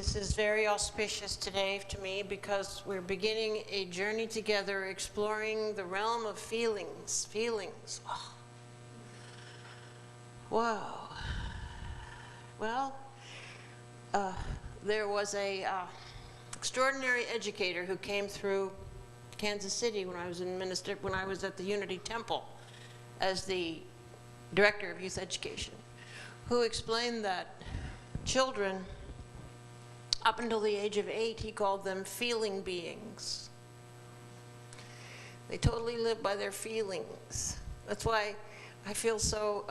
This is very auspicious today to me because we're beginning a journey together exploring the realm of feelings. Feelings. Oh. Wow. Well, there was a extraordinary educator who came through Kansas City when I was at the Unity Temple as the director of youth education, who explained that children, up until the age of 8, he called them feeling beings. They totally live by their feelings. That's why I feel so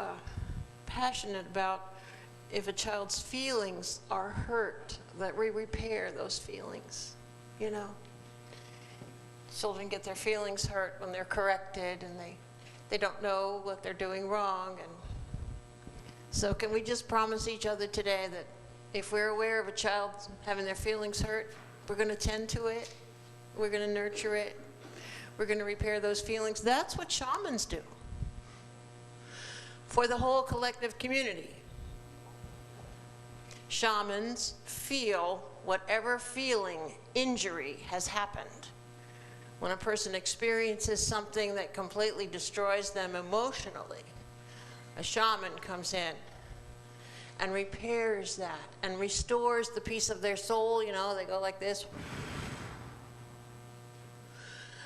passionate about if a child's feelings are hurt, that we repair those feelings, you know. Children get their feelings hurt when they're corrected and they don't know what they're doing wrong. And so can we just promise each other today that if we're aware of a child having their feelings hurt, we're going to tend to it, we're going to nurture it, we're going to repair those feelings. That's what shamans do for the whole collective community. Shamans feel whatever feeling injury has happened. When a person experiences something that completely destroys them emotionally, a shaman comes in and repairs that and restores the piece of their soul. You know, they go like this.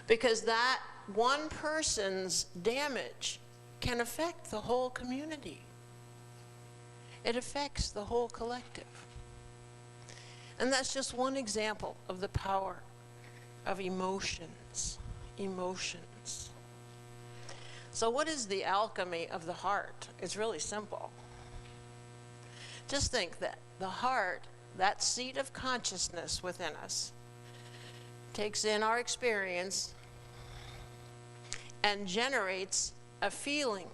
Because that one person's damage can affect the whole community. It affects the whole collective. And that's just one example of the power of emotions. Emotions. So what is the alchemy of the heart? It's really simple. Just think that the heart, that seat of consciousness within us, takes in our experience and generates a feeling,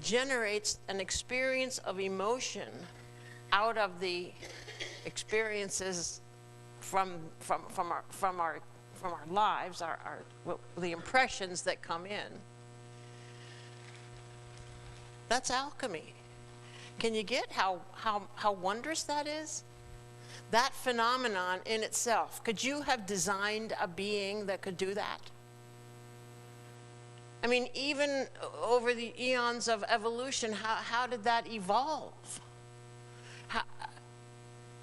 generates an experience of emotion out of the experiences from our lives, the impressions that come in. That's alchemy. Can you get how wondrous that is? That phenomenon in itself. Could you have designed a being that could do that? I mean, even over the eons of evolution, how did that evolve?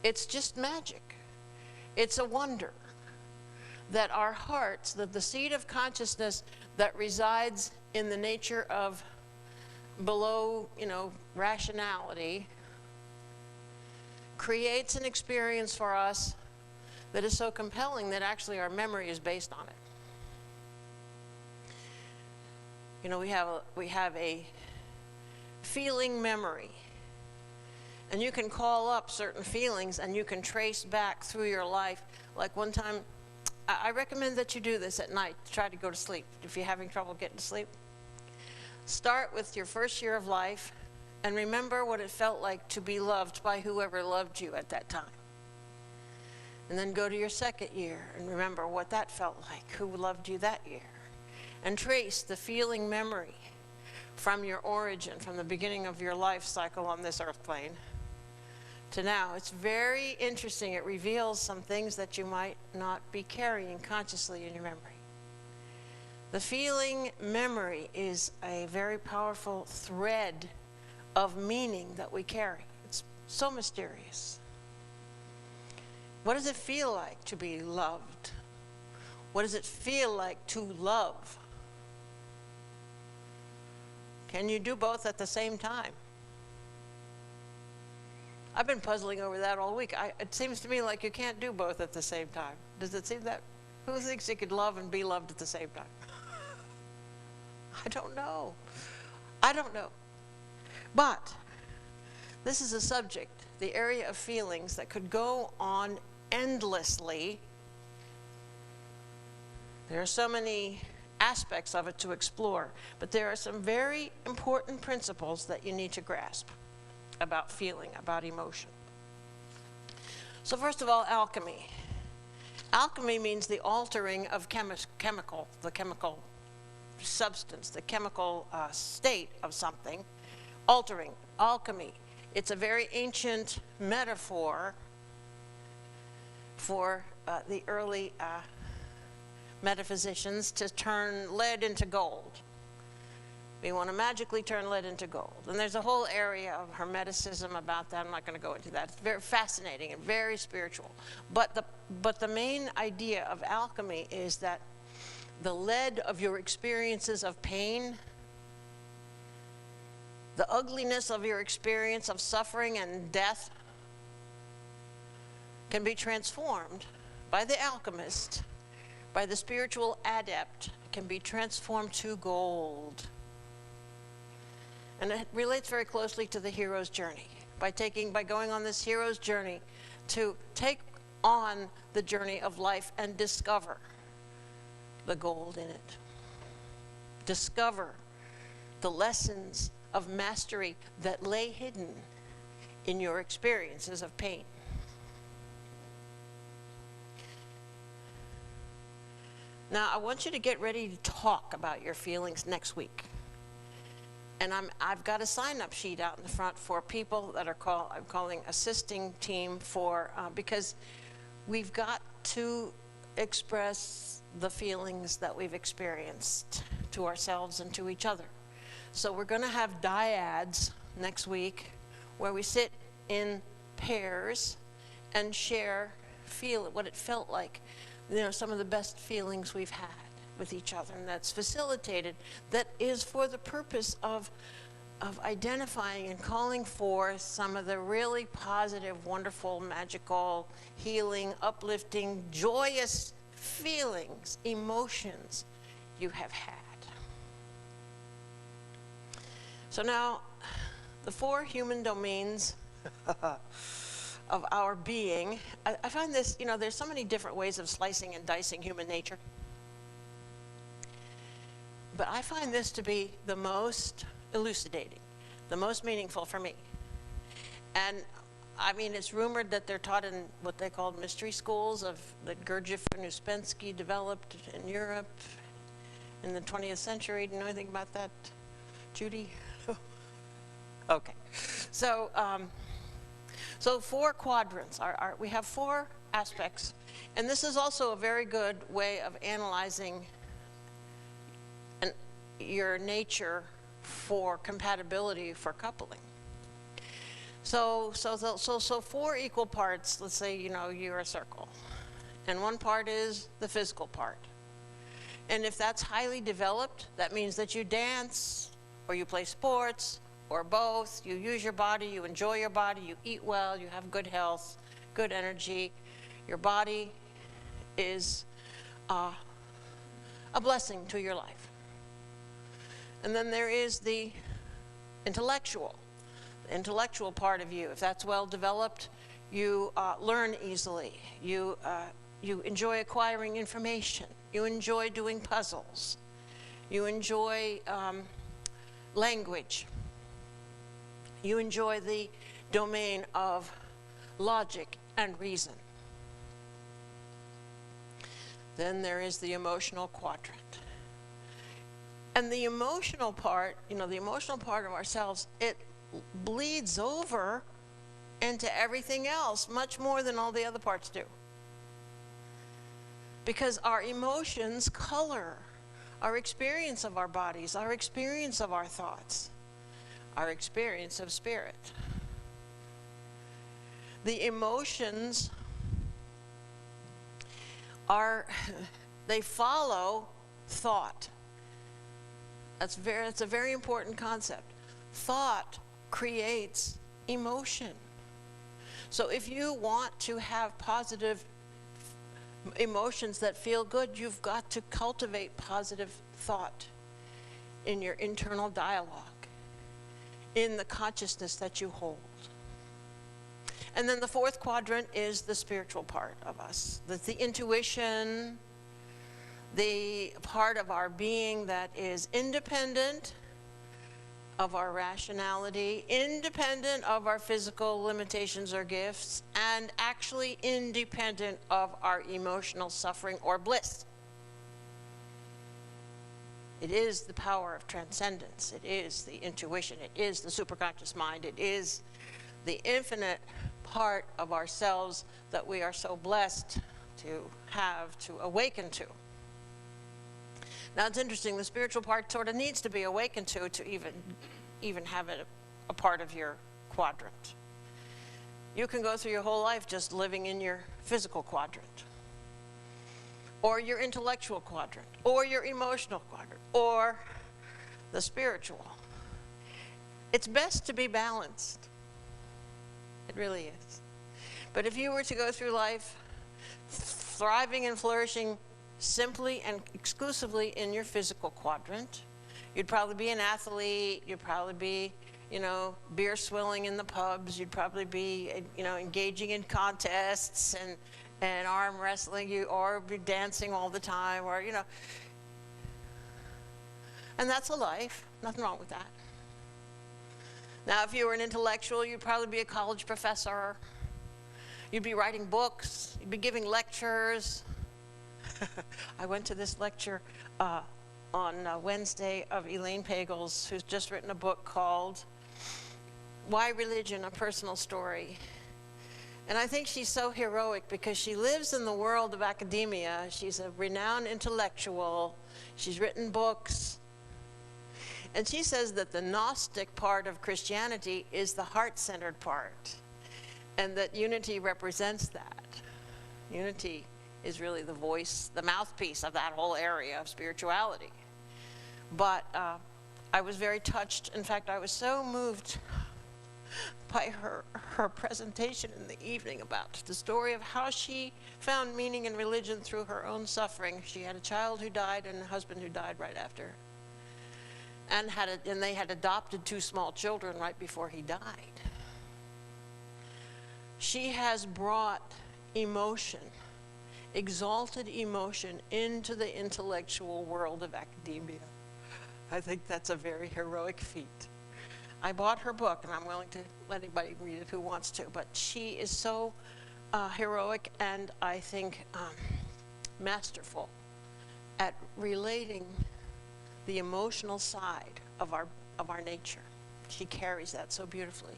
It's just magic. It's a wonder that our hearts, that the seed of consciousness that resides in the nature of below, rationality, creates an experience for us that is so compelling that actually our memory is based on it. You know, we have a feeling memory. And you can call up certain feelings and you can trace back through your life. Like one time, I recommend that you do this at night to try to go to sleep. If you're having trouble getting to sleep, start with your first year of life and remember what it felt like to be loved by whoever loved you at that time. And then go to your second year and remember what that felt like, who loved you that year. And trace the feeling memory from your origin, from the beginning of your life cycle on this earth plane to now. It's very interesting. It reveals some things that you might not be carrying consciously in your memory. The feeling memory is a very powerful thread of meaning that we carry. It's so mysterious. What does it feel like to be loved? What does it feel like to love? Can you do both at the same time? I've been puzzling over that all week. It seems to me like you can't do both at the same time. Does it seem that? Who thinks you could love and be loved at the same time? I don't know. I don't know. But this is a subject, the area of feelings, that could go on endlessly. There are so many aspects of it to explore, but there are some very important principles that you need to grasp about feeling, about emotion. So first of all, alchemy. Alchemy means the altering of the chemical substance, the chemical state of something. Altering, alchemy. It's a very ancient metaphor for the early metaphysicians to turn lead into gold. We want to magically turn lead into gold. And there's a whole area of Hermeticism about that. I'm not going to go into that. It's very fascinating and very spiritual. But the main idea of alchemy is that the lead of your experiences of pain, the ugliness of your experience of suffering and death, can be transformed by the alchemist, by the spiritual adept, can be transformed to gold. And it relates very closely to the hero's journey. By going on this hero's journey to take on the journey of life and discover the gold in it. Discover the lessons of mastery that lay hidden in your experiences of pain. Now, I want you to get ready to talk about your feelings next week. And I've got a sign-up sheet out in the front for people that are I'm calling assisting team for, because we've got to express the feelings that we've experienced to ourselves and to each other. So we're going to have dyads next week where we sit in pairs and share what it felt like, some of the best feelings we've had with each other, and that's facilitated. That is for the purpose of identifying and calling forth some of the really positive, wonderful, magical, healing, uplifting, joyous feelings, emotions you have had. So now, the 4 human domains of our being, I find this, there's so many different ways of slicing and dicing human nature. But I find this to be the most elucidating, the most meaningful for me. And I mean, it's rumored that they're taught in what they called mystery schools that Gurdjieff and Uspensky developed in Europe in the 20th century. Do you know anything about that, Judy? Okay. So, 4 quadrants. We have 4 aspects. And this is also a very good way of analyzing your nature for compatibility for coupling. So 4 equal parts. Let's say you're a circle, and one part is the physical part. And if that's highly developed, that means that you dance, or you play sports, or both. You use your body, you enjoy your body, you eat well, you have good health, good energy. Your body is a blessing to your life. And then there is the intellectual part of you. If that's well developed, you learn easily. You enjoy acquiring information. You enjoy doing puzzles. You enjoy language. You enjoy the domain of logic and reason. Then there is the emotional quadrant. And the emotional part, the emotional part of ourselves, it bleeds over into everything else much more than all the other parts do. Because our emotions color our experience of our bodies, our experience of our thoughts, our experience of spirit. The emotions they follow thought. That's a very important concept. Thought creates emotion. So if you want to have positive emotions that feel good, you've got to cultivate positive thought in your internal dialogue, in the consciousness that you hold. And then the 4th quadrant is the spiritual part of us. That's the intuition, the part of our being that is independent of our rationality, independent of our physical limitations or gifts, and actually independent of our emotional suffering or bliss. It is the power of transcendence. It is the intuition. It is the superconscious mind. It is the infinite part of ourselves that we are so blessed to have, to awaken to. Now it's interesting, the spiritual part sort of needs to be awakened to even have it a part of your quadrant. You can go through your whole life just living in your physical quadrant, or your intellectual quadrant, or your emotional quadrant, or the spiritual. It's best to be balanced. It really is. But if you were to go through life thriving and flourishing simply and exclusively in your physical quadrant, you'd probably be an athlete, you'd probably be, you know, beer swilling in the pubs, you'd probably be, you know, engaging in contests and arm wrestling, or be dancing all the time, or, you know. And that's a life, nothing wrong with that. Now, if you were an intellectual, you'd probably be a college professor. You'd be writing books, you'd be giving lectures. I went to this lecture on Wednesday of Elaine Pagels, who's just written a book called Why Religion? A Personal Story. And I think she's so heroic because she lives in the world of academia. She's a renowned intellectual. She's written books. And she says that the Gnostic part of Christianity is the heart-centered part, and that unity represents that. Unity is really the voice, the mouthpiece of that whole area of spirituality. But I was very touched. In fact, I was so moved by her presentation in the evening about the story of how she found meaning in religion through her own suffering. She had a child who died and a husband who died right after. And they had adopted 2 small children right before he died. She has brought emotion, exalted emotion, into the intellectual world of academia. I think that's a very heroic feat. I bought her book, and I'm willing to let anybody read it who wants to, but she is so heroic and I think masterful at relating the emotional side of our nature. She carries that so beautifully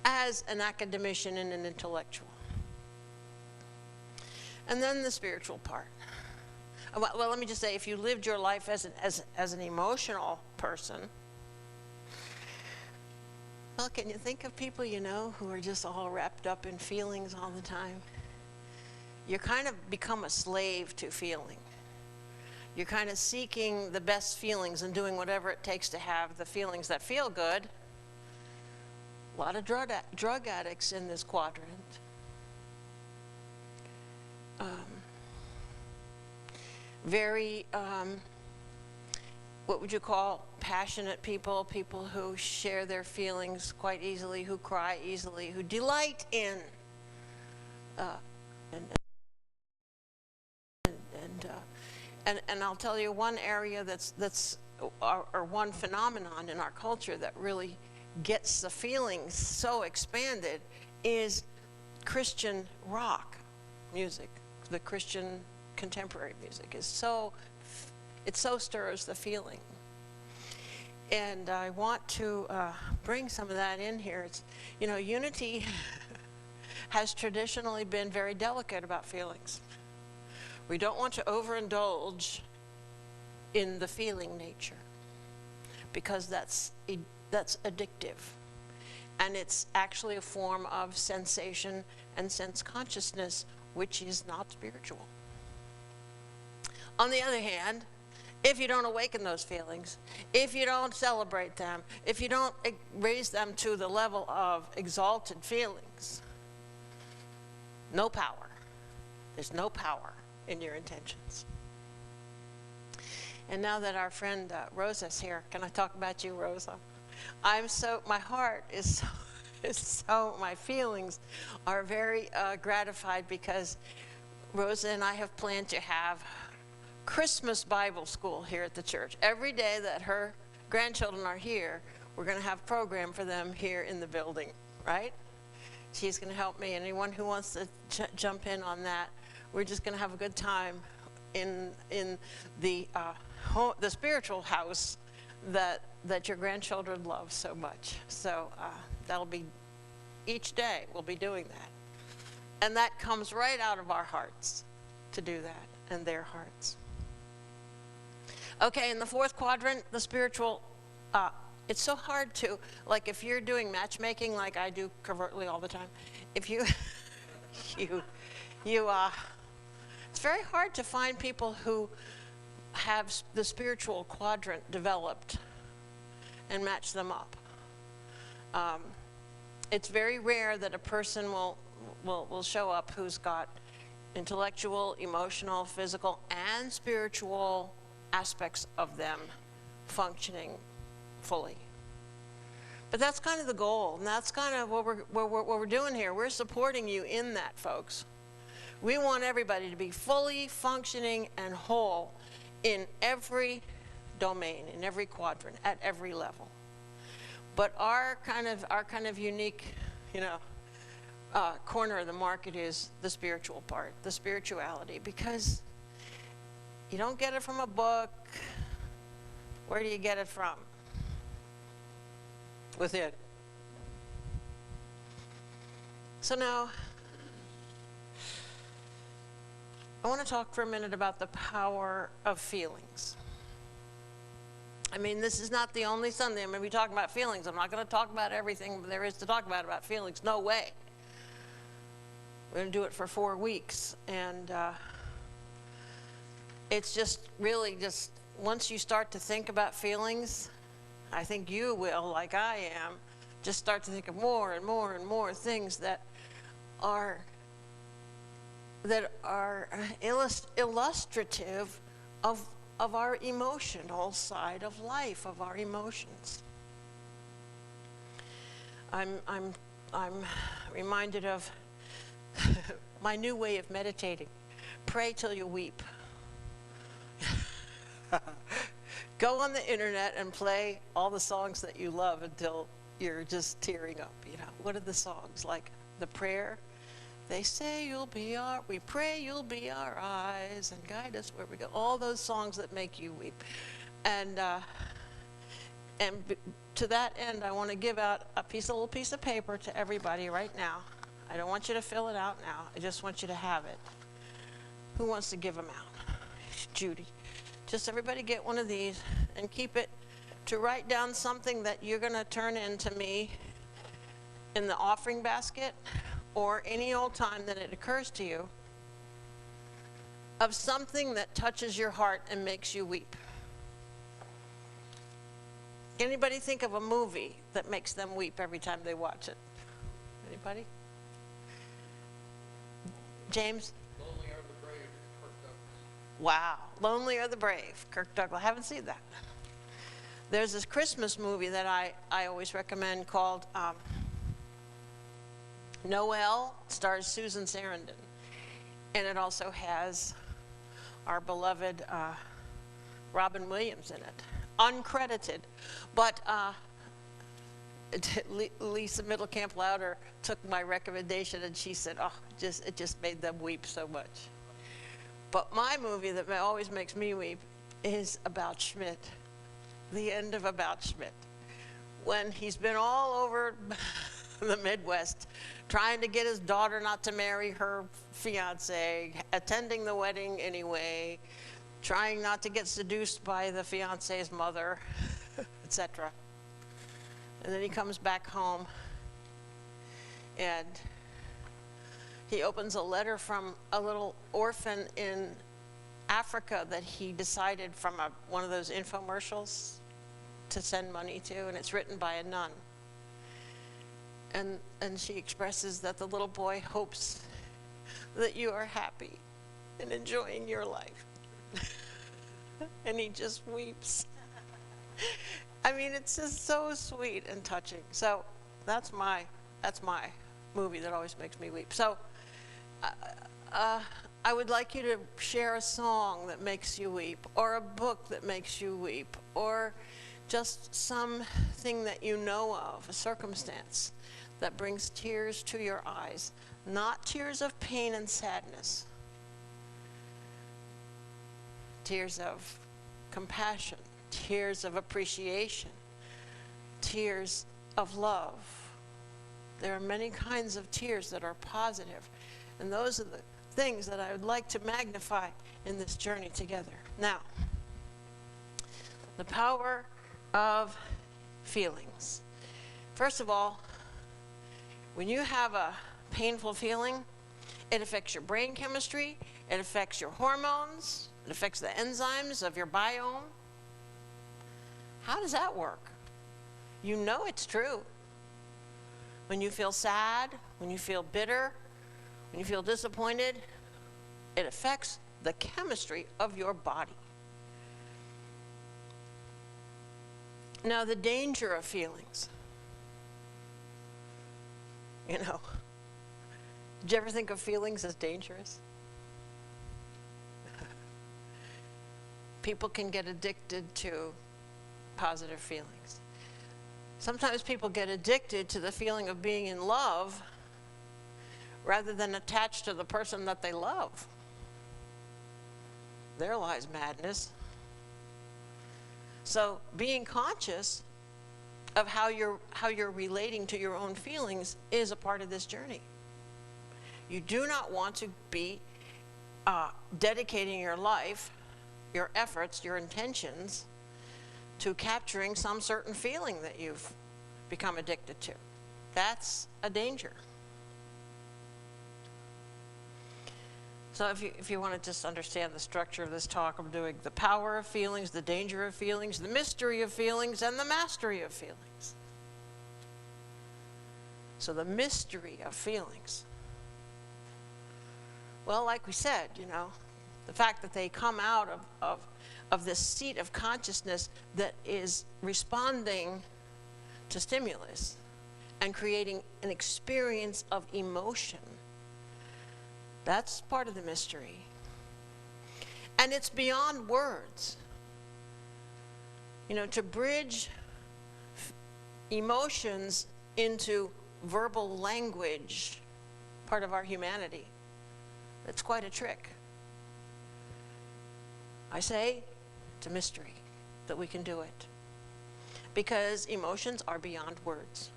as an academician and an intellectual. And then the spiritual part. Well, let me just say, if you lived your life as an emotional person, well, can you think of people you know who are just all wrapped up in feelings all the time? You kind of become a slave to feeling. You're kind of seeking the best feelings and doing whatever it takes to have the feelings that feel good. A lot of drug addicts in this quadrant. Very, what would you call passionate people, people who share their feelings quite easily, who cry easily, who delight in and I'll tell you one area or one phenomenon in our culture that really gets the feelings so expanded is Christian rock music. The Christian contemporary music is it so stirs the feeling. And I want to bring some of that in here. It's, you know, unity has traditionally been very delicate about feelings. We don't want to overindulge in the feeling nature because that's addictive. And it's actually a form of sensation and sense consciousness, which is not spiritual. On the other hand, if you don't awaken those feelings, if you don't celebrate them, if you don't raise them to the level of exalted feelings, no power. There's no power in your intentions. And now that our friend Rosa's here, can I talk about you, Rosa? My heart is so, my feelings are very gratified because Rosa and I have planned to have Christmas Bible school here at the church. Every day that her grandchildren are here, we're going to have a program for them here in the building, right? She's going to help me. Anyone who wants to jump in on that, we're just going to have a good time in the spiritual house that your grandchildren love so much. So that'll be each day we'll be doing that. And that comes right out of our hearts to do that, and their hearts. Okay, in the fourth quadrant, the spiritual, it's so hard to, like if you're doing matchmaking like I do covertly all the time, if you, it's very hard to find people who have the spiritual quadrant developed and match them up. It's very rare that a person will show up who's got intellectual, emotional, physical, and spiritual aspects of them functioning fully. But that's kind of the goal, and that's kind of what we're doing here. We're supporting you in that, folks. We want everybody to be fully functioning and whole in every domain, in every quadrant, at every level. But our kind of unique, corner of the market is the spiritual part, the spirituality, because you don't get it from a book. Where do you get it from? Within. So now, I want to talk for a minute about the power of feelings. I mean, this is not the only Sunday I'm going to be talking about feelings. I'm not going to talk about everything there is to talk about feelings. No way. We're going to do it for 4 weeks. And it's just really just, once you start to think about feelings, I think you will, like I am, just start to think of more and more and more things that are illustrative of our emotional side of life, of our emotions. I'm reminded of my new way of meditating. Pray till you weep. Go on the internet and play all the songs that you love until you're just tearing up. What are the songs? Like the prayer. They say we pray you'll be our eyes and guide us where we go. All those songs that make you weep. And to that end, I want to give out a little piece of paper to everybody right now. I don't want you to fill it out now. I just want you to have it. Who wants to give them out? Judy. Just everybody get one of these and keep it to write down something that you're going to turn into me in the offering basket, or any old time that it occurs to you, of something that touches your heart and makes you weep. Anybody think of a movie that makes them weep every time they watch it? Anybody? James? Lonely Are the Brave, Kirk Douglas. Wow. Lonely Are the Brave, Kirk Douglas. I haven't seen that. There's this Christmas movie that I always recommend called Noel, stars Susan Sarandon. And it also has our beloved Robin Williams in it. Uncredited. But Lisa Middlecamp-Louder took my recommendation and she said, it just made them weep so much. But my movie that always makes me weep is About Schmidt. The end of About Schmidt. When he's been all over the Midwest trying to get his daughter not to marry her fiance, attending the wedding anyway, trying not to get seduced by the fiance's mother, etc. And then he comes back home and he opens a letter from a little orphan in Africa that he decided from one of those infomercials to send money to, and it's written by a nun. And she expresses that the little boy hopes that you are happy and enjoying your life. And he just weeps. I mean, it's just so sweet and touching. So that's my movie that always makes me weep. So I would like you to share a song that makes you weep, or a book that makes you weep, or just something that you know of, a circumstance that brings tears to your eyes, not tears of pain and sadness, tears of compassion, tears of appreciation, tears of love There are many kinds of tears that are positive, and those are the things that I would like to magnify in this journey together. Now, the power of feelings. First of all, when you have a painful feeling, it affects your brain chemistry, it affects your hormones, it affects the enzymes of your biome. How does that work? You know it's true. When you feel sad, when you feel bitter, when you feel disappointed, it affects the chemistry of your body. Now, the danger of feelings. You know, did you ever think of feelings as dangerous? People can get addicted to positive feelings. Sometimes people get addicted to the feeling of being in love rather than attached to the person that they love. There lies madness. So being conscious of how you're relating to your own feelings is a part of this journey. You do not want to be dedicating your life, your efforts, your intentions to capturing some certain feeling that you've become addicted to. That's a danger. So if you want to just understand the structure of this talk, I'm doing the power of feelings, the danger of feelings, the mystery of feelings, and the mastery of feelings. So the mystery of feelings. Well, like we said, you know, the fact that they come out of this seat of consciousness that is responding to stimulus and creating an experience of emotion. That's part of the mystery. And it's beyond words. You know, to bridge emotions into verbal language, part of our humanity, that's quite a trick. I say it's a mystery that we can do it. Because emotions are beyond words.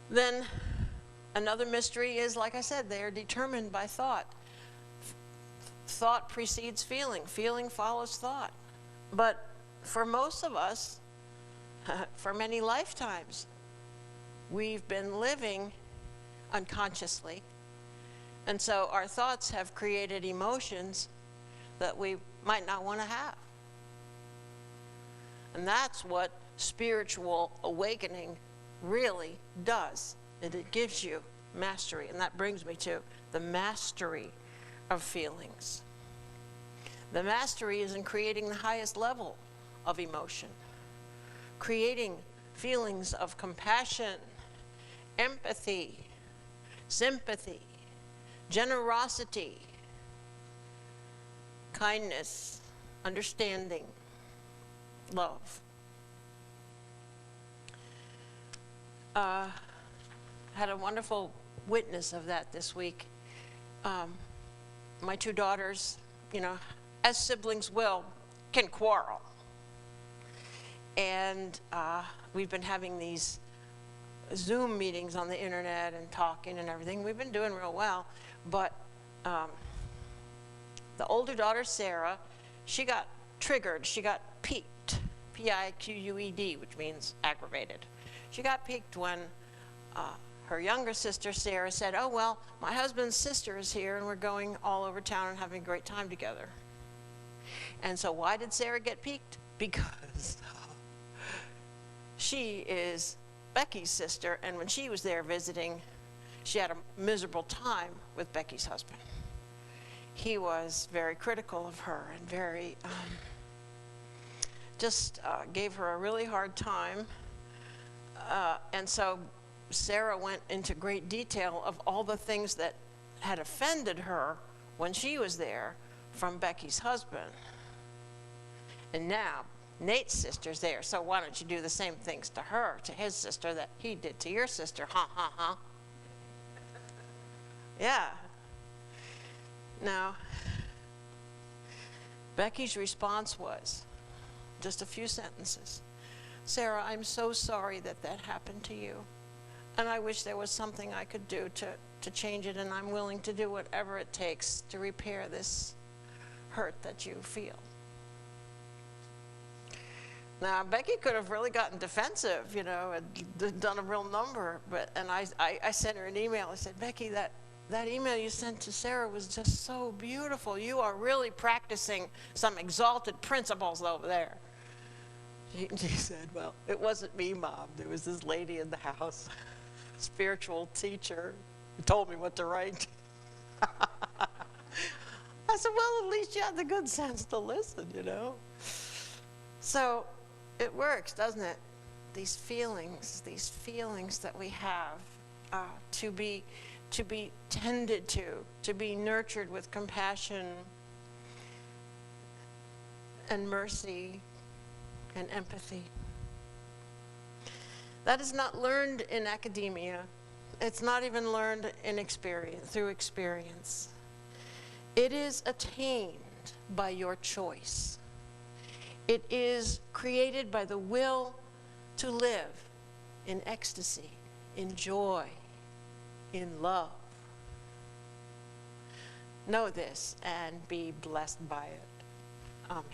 Then another mystery is, like I said, they are determined by thought. Thought precedes feeling. Feeling follows thought. But for most of us, for many lifetimes, we've been living unconsciously. And so our thoughts have created emotions that we might not want to have. And that's what spiritual awakening really does. It gives you mastery. And that brings me to the mastery of feelings. The mastery is in creating the highest level of emotion, creating feelings of compassion, empathy, sympathy, generosity, kindness, understanding, love. Had a wonderful witness of that this week. My two daughters, you know, as siblings will, can quarrel. And we've been having these Zoom meetings on the internet and talking and everything. We've been doing real well. But the older daughter, Sarah, she got triggered. She got piqued, P-I-Q-U-E-D, which means aggravated. She got piqued when her younger sister, Sarah, said, oh, well, my husband's sister is here and we're going all over town and having a great time together. And so why did Sarah get piqued? Because she is Becky's sister, and when she was there visiting, she had a miserable time with Becky's husband. He was very critical of her and very, gave her a really hard time. And so Sarah went into great detail of all the things that had offended her when she was there from Becky's husband. And now Nate's sister's there, so why don't you do the same things to her, to his sister, that he did to your sister? Ha, ha, ha. Yeah. Now, Becky's response was just a few sentences. Sarah, I'm so sorry that that happened to you. And I wish there was something I could do to change it, and I'm willing to do whatever it takes to repair this hurt that you feel. Now, Becky could have really gotten defensive, you know, and done a real number, and I sent her an email. I said, Becky, that email you sent to Sarah was just so beautiful. You are really practicing some exalted principles over there. She said, well, it wasn't me, Mom. There was this lady in the house, spiritual teacher, who told me what to write. I said, well, at least you had the good sense to listen, you know. So it works, doesn't it? These feelings that we have to be tended to be nurtured with compassion and mercy and empathy. That is not learned in academia. It's not even learned through experience. It is attained by your choice. It is created by the will to live in ecstasy, in joy, in love. Know this and be blessed by it. Amen.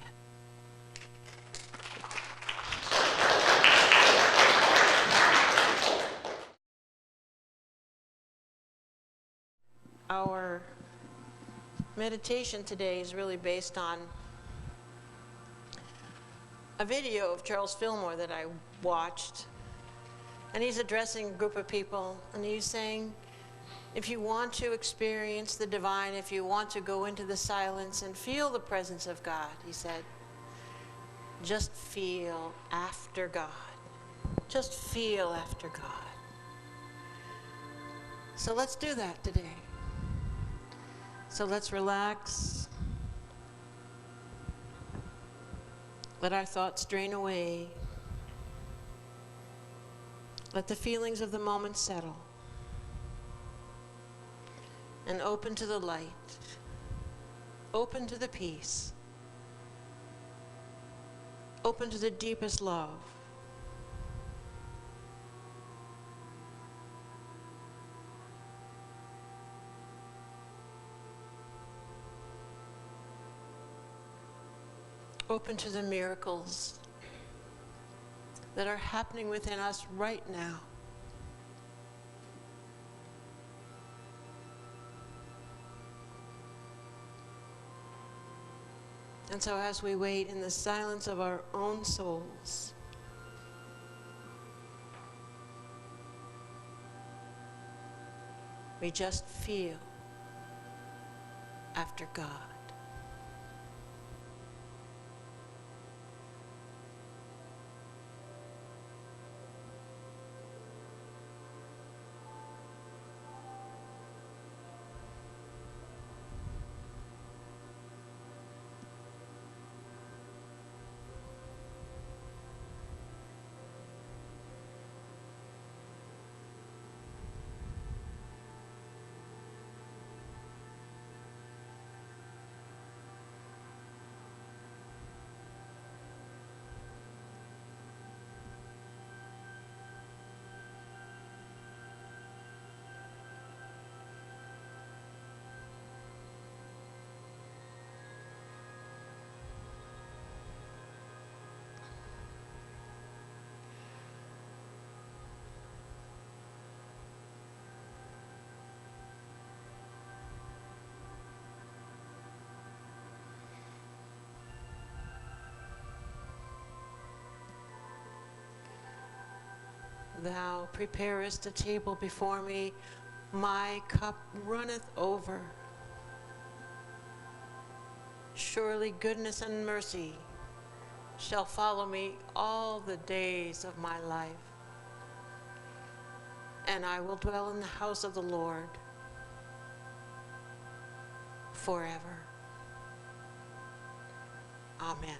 Our meditation today is really based on a video of Charles Fillmore that I watched, and he's addressing a group of people, and he's saying, if you want to experience the divine, if you want to go into the silence and feel the presence of God, he said, just feel after God. Just feel after God. So let's do that today. So let's relax. Let our thoughts drain away. Let the feelings of the moment settle. And open to the light. Open to the peace. Open to the deepest love. Open to the miracles that are happening within us right now. And so as we wait in the silence of our own souls, we just feel after God. Thou preparest a table before me, my cup runneth over. Surely goodness and mercy shall follow me all the days of my life, and I will dwell in the house of the Lord forever. Amen.